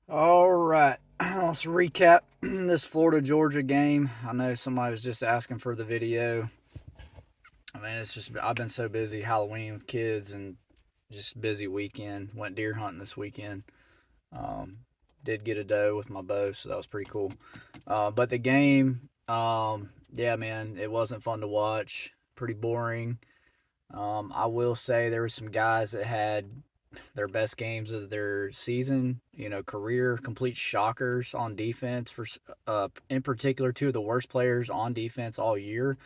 All right, let's recap this Florida Georgia game. I know somebody was just asking for the video. I mean, it's just I've been so busy Halloween with kids and just busy weekend. Went deer hunting this weekend. Um, did get a doe with my bow, so that was pretty cool. But the game, yeah, man, it wasn't fun to watch. Pretty boring. I will say there were some guys that had their best games of their season, career complete shockers on defense. In particular, two of the worst players on defense all year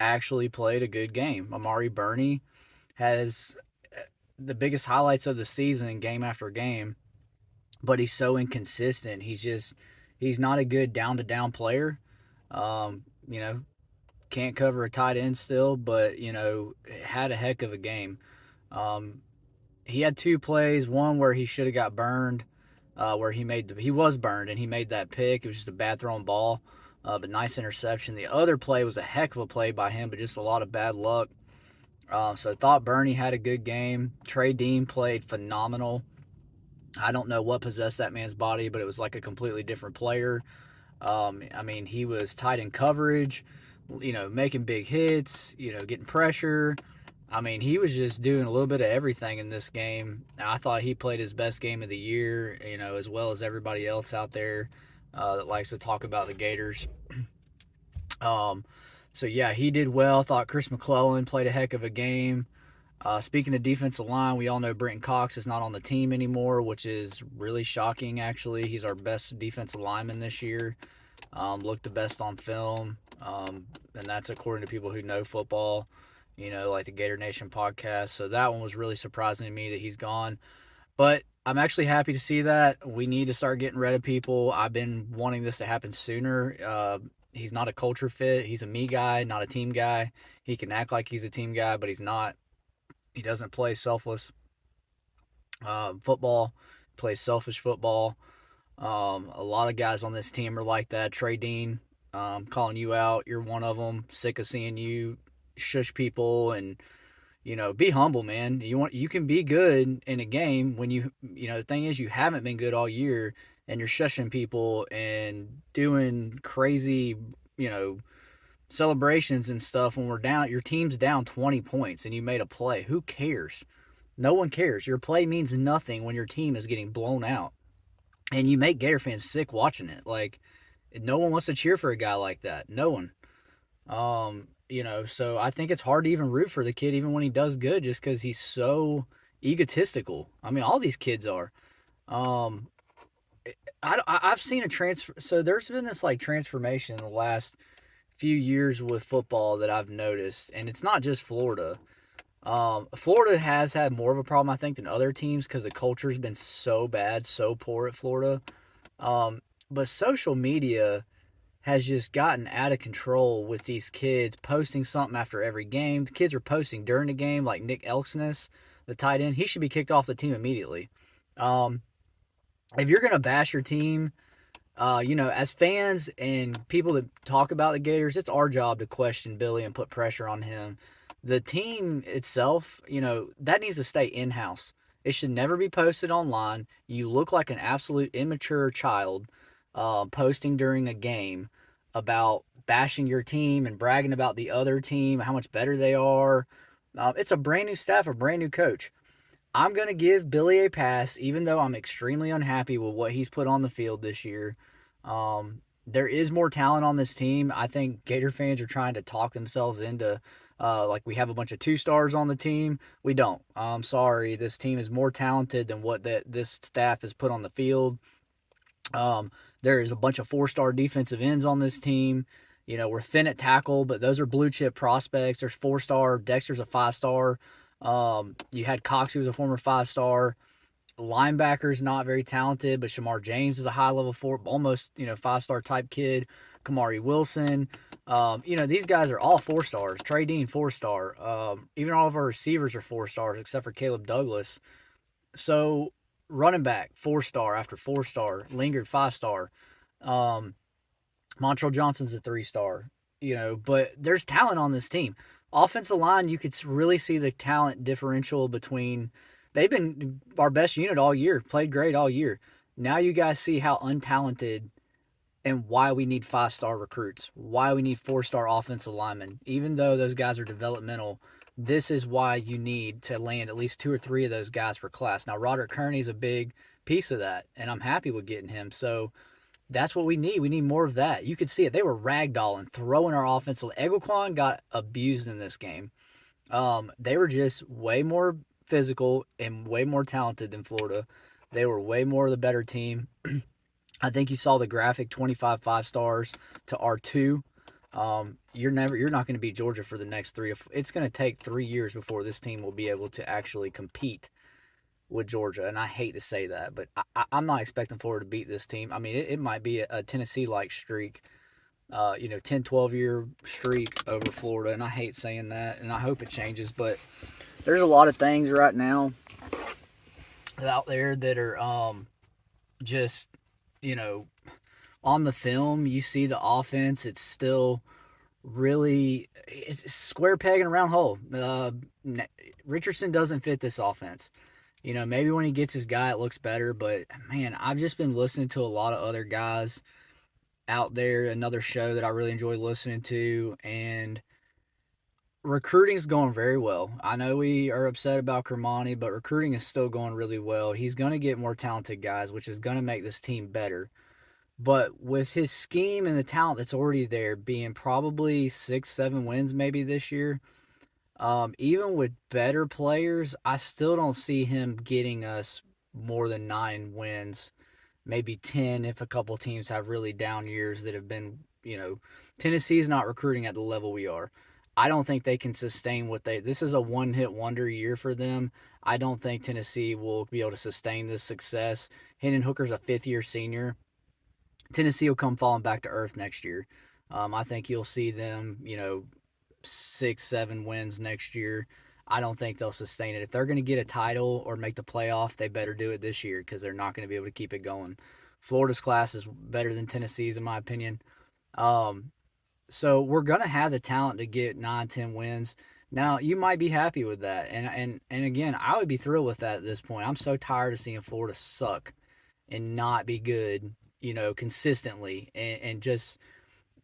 actually played a good game. Amari Burney has the biggest highlights of the season, game after game, but he's so inconsistent. He's not a good down to down player. Um, you know, can't cover a tight end still, but had a heck of a game. Um, he had two plays. One where he should have got burned, where he was burned and he made that pick. It was just a bad thrown ball, but nice interception. The other play was a heck of a play by him, but just a lot of bad luck. So I thought Bernie had a good game. Trey Dean played phenomenal. I don't know what possessed that man's body, but it was like a completely different player. I mean, he was tight in coverage, making big hits, getting pressure. I mean, he was just doing a little bit of everything in this game. I thought he played his best game of the year, as well as everybody else out there that likes to talk about the Gators. Um, so, yeah, he did well. I thought Chris McClellan played a heck of a game. Speaking of defensive line, we all know Brenton Cox is not on the team anymore, which is really shocking, actually. He's our best defensive lineman this year. Looked the best on film, and that's according to people who know football, like the Gator Nation podcast. So that one was really surprising to me that he's gone. But I'm actually happy to see that. We need to start getting rid of people. I've been wanting this to happen sooner. He's not a culture fit. He's a me guy, not a team guy. He can act like he's a team guy, but he's not. He doesn't play selfless football, plays selfish football. A lot of guys on this team are like that. Trey Dean, calling you out. You're one of them. Sick of seeing you shush people and be humble, man. You can be good in a game when the thing is you haven't been good all year and you're shushing people and doing crazy you know celebrations and stuff when we're down. Your team's down 20 points and you made a play. Who cares? No one cares. Your play means nothing when your team is getting blown out and you make Gator fans sick watching it. Like, no one wants to cheer for a guy like that. No one. So I think it's hard to even root for the kid even when he does good just because he's so egotistical. I mean, all these kids are. Um, I've seen a transfer. So there's been this like transformation in the last few years with football that I've noticed, and it's not just Florida. Florida has had more of a problem, I think, than other teams because the culture's been so bad, so poor at Florida. But social media has just gotten out of control with these kids posting something after every game. The kids are posting during the game, like Nick Elksness, the tight end. He should be kicked off the team immediately. Um, if you're gonna bash your team, as fans and people that talk about the Gators, it's our job to question Billy and put pressure on him. The team itself, that needs to stay in house. It should never be posted online. You look like an absolute immature child posting during a game about bashing your team and bragging about the other team, how much better they are. It's a brand new staff, a brand new coach. I'm going to give Billy a pass, even though I'm extremely unhappy with what he's put on the field this year. There is more talent on this team. I think Gator fans are trying to talk themselves into like we have a bunch of 2 stars on the team. We don't. I'm sorry. This team is more talented than what this staff has put on the field. There is a bunch of 4-star defensive ends on this team. We're thin at tackle, but those are blue chip prospects. There's 4-star. Dexter's a 5-star. You had Cox, who was a former 5-star. Linebacker's not very talented, but Shamar James is a high level 4, almost 5-star type kid. Kamari Wilson. These guys are all 4-stars. Trey Dean 4-star. Even all of our receivers are 4-stars except for Caleb Douglas. So running back 4-star after 4-star. Lingard 5-star. Montrell Johnson's a 3-star. But there's talent on this team. Offensive line, you could really see the talent differential between. They've been our best unit all year, played great all year. Now you guys see how untalented and why we need 5-star recruits, why we need 4-star offensive linemen. Even though those guys are developmental, this is why you need to land at least 2 or 3 of those guys per class. Now, Roderick Kearney is a big piece of that, and I'm happy with getting him. So that's what we need. We need more of that. You could see it. They were ragdolling, throwing our offensive. Eguaquan got abused in this game. They were just way more physical and way more talented than Florida. They were way more of the better team. I think you saw the graphic 25 5 stars to R2. You're not going to beat Georgia for the next it's going to take 3 years before this team will be able to actually compete with Georgia. And I hate to say that, but I'm not expecting Florida to beat this team. I mean, it might be a Tennessee-like streak, 10, 12-year streak over Florida. And I hate saying that, and I hope it changes. But there's a lot of things right now out there that are just, you know, on the film, you see the offense. It's still really it's square peg in a round hole. Richardson doesn't fit this offense. Maybe when he gets his guy, it looks better. But man, I've just been listening to a lot of other guys out there. Another show that I really enjoy listening to, and recruiting is going very well. I know we are upset about Kermani, but recruiting is still going really well. He's going to get more talented guys, which is going to make this team better. But with his scheme and the talent that's already there, being probably 6, 7 wins maybe this year, even with better players, I still don't see him getting us more than 9 wins, maybe 10 if a couple teams have really down years that have been, Tennessee's not recruiting at the level we are. I don't think they can sustain this is a one-hit wonder year for them. I don't think Tennessee will be able to sustain this success. Hendon Hooker's a 5th-year senior. Tennessee will come falling back to earth next year. I think you'll see them, 6, 7 wins next year. I don't think they'll sustain it. If they're going to get a title or make the playoff, they better do it this year because they're not going to be able to keep it going. Florida's class is better than Tennessee's, in my opinion. So we're going to have the talent to get 9, 10 wins. Now, you might be happy with that. And again, I would be thrilled with that at this point. I'm so tired of seeing Florida suck and not be good, consistently. And just,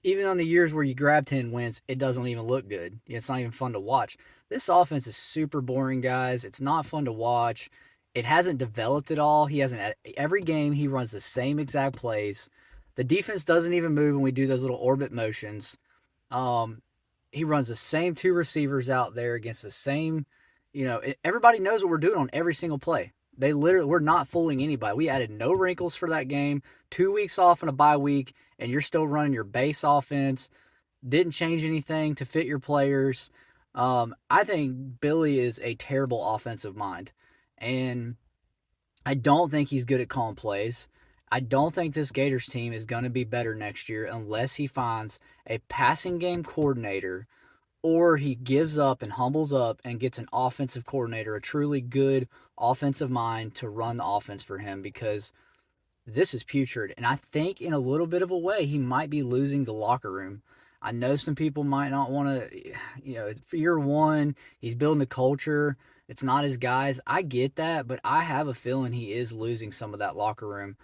even on the years where you grab 10 wins, it doesn't even look good. It's not even fun to watch. This offense is super boring, guys. It's not fun to watch. It hasn't developed at all. Every game he runs the same exact plays. The defense doesn't even move when we do those little orbit motions. He runs the same 2 receivers out there against the same, everybody knows what we're doing on every single play. We're not fooling anybody. We added no wrinkles for that game. 2 weeks off in a bye week, and you're still running your base offense. Didn't change anything to fit your players. I think Billy is a terrible offensive mind, and I don't think he's good at calling plays. I don't think this Gators team is going to be better next year unless he finds a passing game coordinator, or he gives up and humbles up and gets an offensive coordinator, a truly good offensive mind to run the offense for him, because this is putrid. And I think in a little bit of a way, he might be losing the locker room. I know some people might not want to, for year one, he's building a culture. It's not his guys. I get that, but I have a feeling he is losing some of that locker room.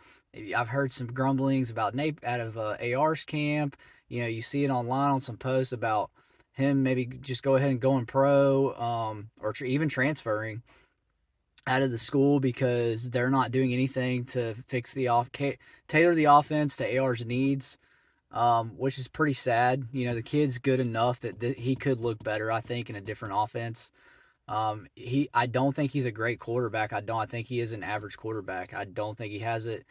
I've heard some grumblings about out of AR's camp. You see it online on some posts about him maybe just go ahead and going pro, or even transferring out of the school because they're not doing anything to fix tailor the offense to AR's needs, which is pretty sad. The kid's good enough that he could look better, I think, in a different offense. I don't think he's a great quarterback. I think he is an average quarterback. I don't think he has it,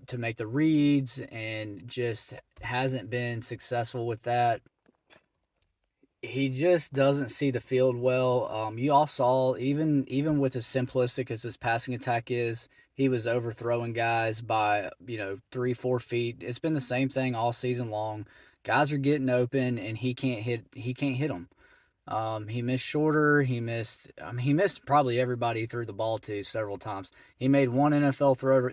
to make the reads, and just hasn't been successful with that. He just doesn't see the field well. You all saw, even with as simplistic as his passing attack is, he was overthrowing guys by 3, 4 feet. It's been the same thing all season long. Guys are getting open and he can't hit them. He missed Shorter. He missed probably everybody he threw the ball to several times. He made one NFL throw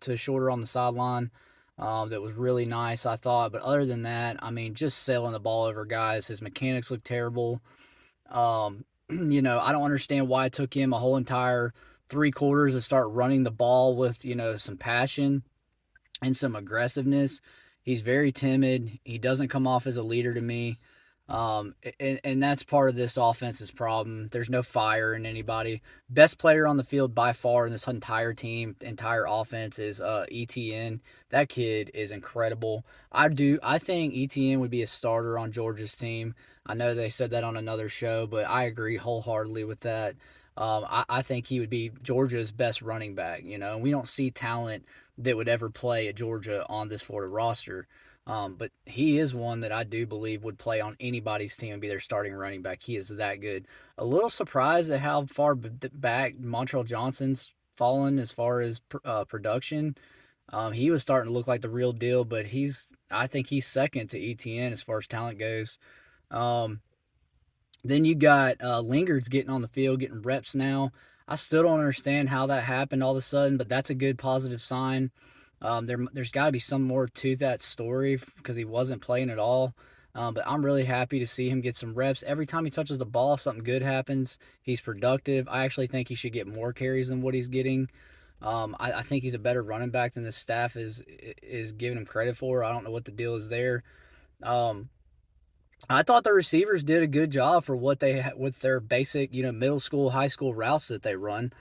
to Shorter on the sideline. That was really nice, I thought. But other than that, just sailing the ball over guys. His mechanics look terrible. I don't understand why it took him a whole entire three quarters to start running the ball with, some passion and some aggressiveness. He's very timid. He doesn't come off as a leader to me. And that's part of this offense's problem. There's no fire in anybody. Best player on the field by far in this entire team, entire offense is ETN. That kid is incredible. I think ETN would be a starter on Georgia's team. I know they said that on another show, but I agree wholeheartedly with that. I think he would be Georgia's best running back. We don't see talent that would ever play at Georgia on this Florida roster. But he is one that I do believe would play on anybody's team and be their starting running back. He is that good. A little surprised at how far back Montreal Johnson's fallen as far as production. He was starting to look like the real deal, but I think he's second to ETN as far as talent goes. Um, then you got Lingard's getting on the field, getting reps now. I still don't understand how that happened all of a sudden, but that's a good positive sign. There's got to be some more to that story because he wasn't playing at all. But I'm really happy to see him get some reps. Every time he touches the ball, something good happens. He's productive. I actually think he should get more carries than what he's getting. I think he's a better running back than the staff is giving him credit for. I don't know what the deal is there. Um, I thought the receivers did a good job for what with their basic, middle school, high school routes that they run.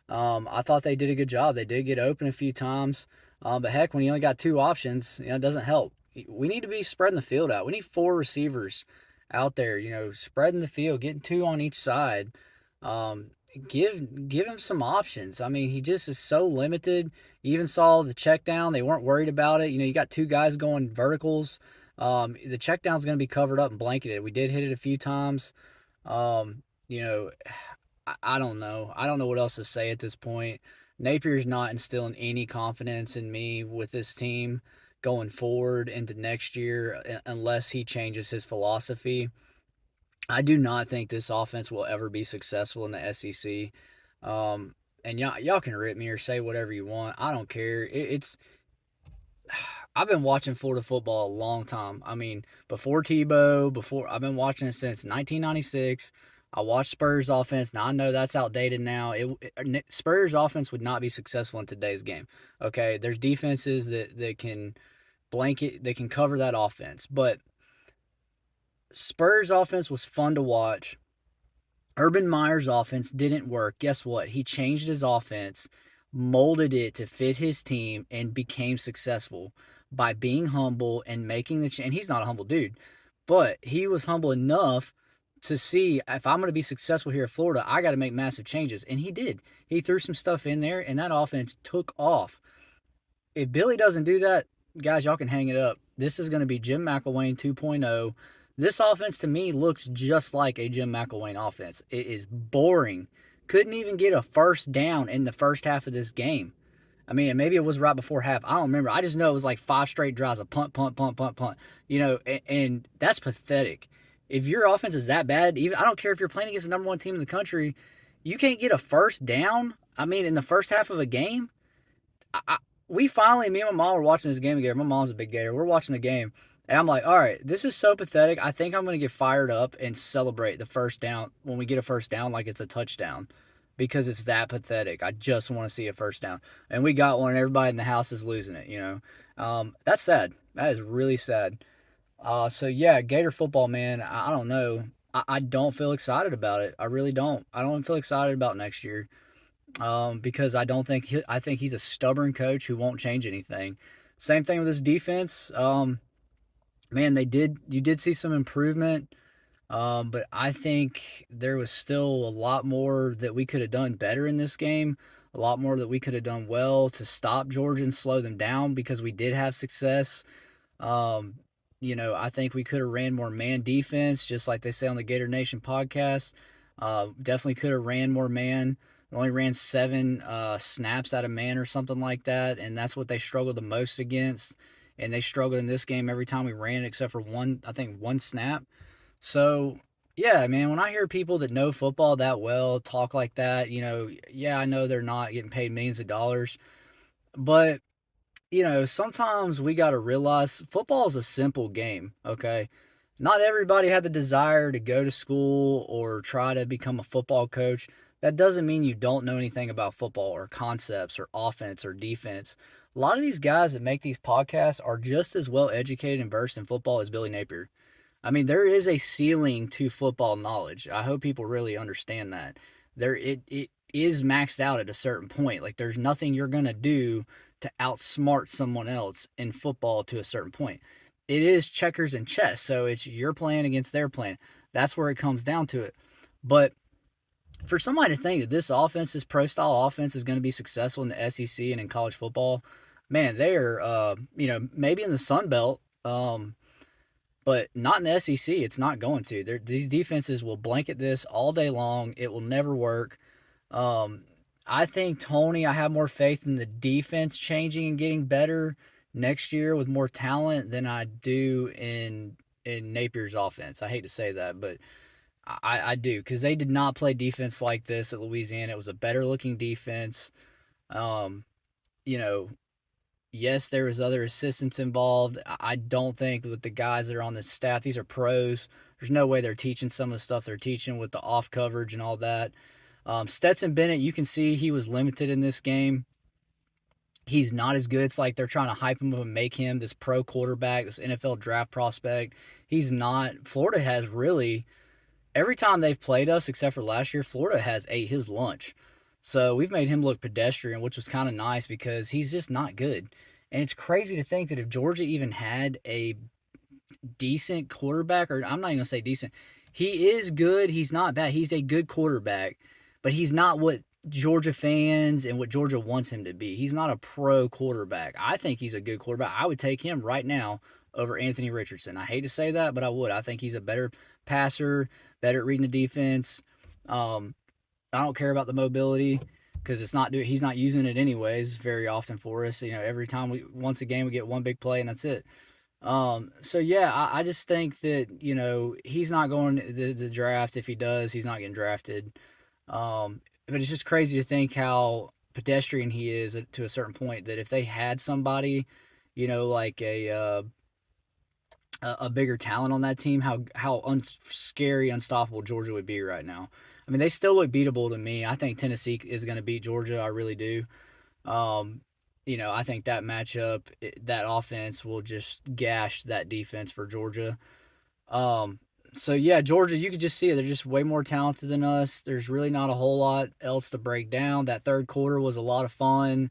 I thought they did a good job. They did get open a few times, but heck, when you only got two options, it doesn't help. We need to be spreading the field out. We need four receivers out there, spreading the field, getting two on each side. Um, give him some options. I mean, he just is so limited. You even saw the check down; they weren't worried about it. You got two guys going verticals. The check down's going to be covered up and blanketed. We did hit it a few times. Um, you know, I don't know. I don't know what else to say at this point. Napier's not instilling any confidence in me with this team going forward into next year unless he changes his philosophy. I do not think this offense will ever be successful in the SEC. And y'all can rip me or say whatever you want. I don't care. It's I've been watching Florida football a long time. I mean, before Tebow, I've been watching it since 1996. I watched Spurs offense. Now I know that's outdated now. Spurs offense would not be successful in today's game. Okay, there's defenses that can blanket, they can cover that offense, but Spurs offense was fun to watch. Urban Meyer's offense didn't work. Guess what? He changed his offense, molded it to fit his team, and became successful by being humble and making the change. And he's not a humble dude, but he was humble enough to see if I'm going to be successful here in Florida, I got to make massive changes. And he did. He threw some stuff in there, and that offense took off. If Billy doesn't do that, guys, y'all can hang it up. This is going to be Jim McElwain 2.0. This offense to me looks just like a Jim McElwain offense. It is boring. Couldn't even get a first down in the first half of this game. I mean, maybe it was right before half. I don't remember. I just know it was like 5 straight drives of punt, punt, punt, punt, punt. And that's pathetic. If your offense is that bad, even I don't care if you're playing against the number one team in the country, you can't get a first down. I mean, in the first half of a game, me and my mom were watching this game together. My mom's a big Gator. We're watching the game, and I'm like, all right, this is so pathetic. I think I'm going to get fired up and celebrate the first down when we get a first down like it's a touchdown because it's that pathetic. I just want to see a first down. And we got one, and everybody in the house is losing it, That's sad. That is really sad. So, yeah, Gator football, man, I don't know. I don't feel excited about it. I really don't. I don't feel excited about next year. Because I think he's a stubborn coach who won't change anything. Same thing with his defense. Man, you did see some improvement, but I think there was still a lot more that we could have done better in this game. A lot more that we could have done well to stop Georgia and slow them down because we did have success. Um, I think we could have ran more man defense, just like they say on the Gator Nation podcast. Definitely could have ran more man. Only ran 7 snaps out of man or something like that, and that's what they struggled the most against. And they struggled in this game every time we ran it, except for one snap. So, yeah, man, when I hear people that know football that well talk like that, yeah, I know they're not getting paid millions of dollars, but sometimes we got to realize football is a simple game, okay? Not everybody had the desire to go to school or try to become a football coach. that doesn't mean you don't know anything about football or concepts or offense or defense. A lot of these guys that make these podcasts are just as well educated and versed in football as Billy Napier. I mean, there is a ceiling to football knowledge. I hope people really understand that. It is maxed out at a certain point. Like there's nothing you're gonna do to outsmart someone else in football to a certain point. It is checkers and chess, so it's your plan against their plan. That's where it comes down to it. But for somebody to think that this offense, this pro style offense, is going to be successful in the SEC and in college football, man, they are, maybe in the Sun Belt, but not in the SEC. It's not going to. These defenses will blanket this all day long. It will never work. Um, I think Tony, I have more faith in the defense changing and getting better next year with more talent than I do in Napier's offense. I hate to say that, but I do, because they did not play defense like this at Louisiana. It was a better looking defense. Um, you know, yes, there was other assistants involved. I don't think with the guys that are on the staff, these are pros. There's no way they're teaching some of the stuff they're teaching with the off coverage and all that. Stetson Bennett, you can see he was limited in this game. He's not as good. It's like they're trying to hype him up and make him this pro quarterback, this NFL draft prospect. He's not. Florida has really, every time they've played us, except for last year, Florida has ate his lunch. So we've made him look pedestrian, which was kind of nice because he's just not good. And it's crazy to think that if Georgia even had a decent quarterback, or I'm not even going to say decent, he is good. He's not bad. He's a good quarterback, but he's not what Georgia fans and what Georgia wants him to be. He's not a pro quarterback. I think he's a good quarterback. I would take him right now over Anthony Richardson. I hate to say that, but I would. I think he's a better passer, better at reading the defense. I don't care about the mobility because he's not using it anyways very often for us. Every time once a game we get one big play and that's it. So yeah, I just think that he's not going to the draft. If he does, he's not getting drafted. But it's just crazy to think how pedestrian he is to a certain point. That if they had somebody, like a bigger talent on that team, how scary, unstoppable Georgia would be right now. I mean, they still look beatable to me. I think Tennessee is going to beat Georgia. I really do. Um, I think that matchup, that offense will just gash that defense for Georgia. Um, so yeah, Georgia, you could just see it. They're just way more talented than us. There's really not a whole lot else to break down. That third quarter was a lot of fun.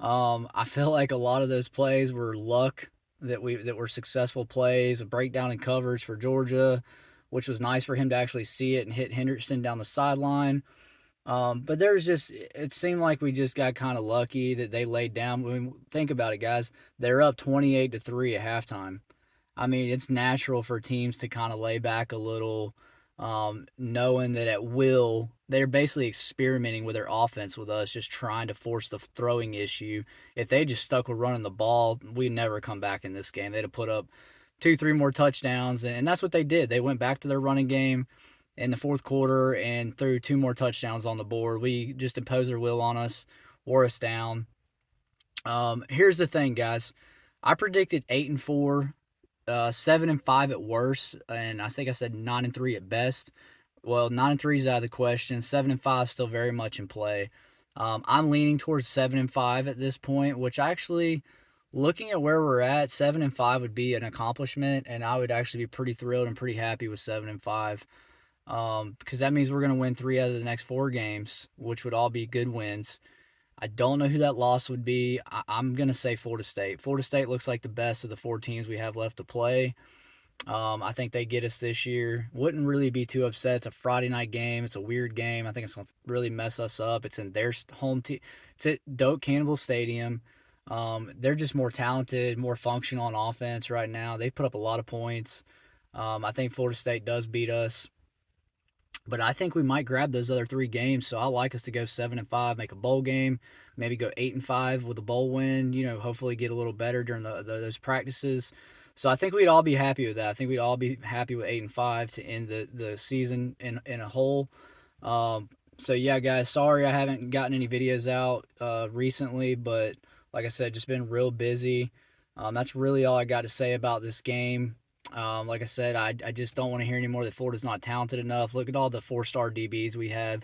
I feel like a lot of those plays were luck that were successful plays, a breakdown in coverage for Georgia, which was nice for him to actually see it and hit Henderson down the sideline. But it seemed like we just got kind of lucky that they laid down. I mean, think about it, guys. They're up 28-3 at halftime. I mean, it's natural for teams to kind of lay back a little, knowing that at will, they're basically experimenting with their offense with us, just trying to force the throwing issue. If they just stuck with running the ball, we'd never come back in this game. They'd have put up 2, 3 more touchdowns, and that's what they did. They went back to their running game in the fourth quarter and threw 2 more touchdowns on the board. We just imposed their will on us, wore us down. Here's the thing, guys. I predicted 8-4, 7-5 at worst, and I think I said 9-3 at best. Well, 9-3 is out of the question. 7-5 is still very much in play. I'm leaning towards 7-5 at this point, which actually, looking at where we're at, 7-5 would be an accomplishment, and I would actually be pretty thrilled and pretty happy with 7-5. Because that means we're going to win 3 out of the next 4 games, which would all be good wins. I don't know who that loss would be. I'm going to say Florida State. Florida State looks like the best of the 4 teams we have left to play. I think they get us this year. Wouldn't really be too upset. It's a Friday night game. It's a weird game. I think it's going to really mess us up. It's in their home team. It's at Doak Campbell Stadium. They're just more talented, more functional on offense right now. They've put up a lot of points. I think Florida State does beat us. But I think we might grab those other 3 games, so I like us to go 7-5, make a bowl game, maybe go 8-5 with a bowl win. Hopefully get a little better during those practices. So I think we'd all be happy with that. I think we'd all be happy with 8-5 to end the season in a whole. So yeah, guys, sorry I haven't gotten any videos out recently, but like I said, just been real busy. That's really all I got to say about this game. Like I said, I just don't want to hear anymore that Florida's not talented enough. Look at all the 4-star DBs we have.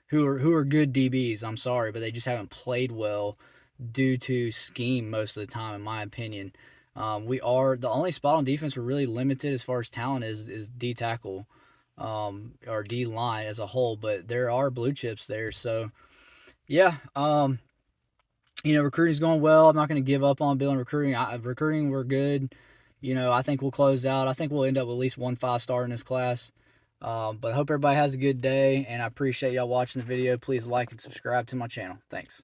who are good DBs. I'm sorry, but they just haven't played well due to scheme most of the time, in my opinion. We are the only spot on defense we're really limited as far as talent is D tackle, or D line as a whole. But there are blue chips there, so yeah. Recruiting's going well. I'm not going to give up on building recruiting. Recruiting, we're good. I think we'll close out. I think we'll end up with at least 1 5-star in this class. But I hope everybody has a good day, and I appreciate y'all watching the video. Please like and subscribe to my channel. Thanks.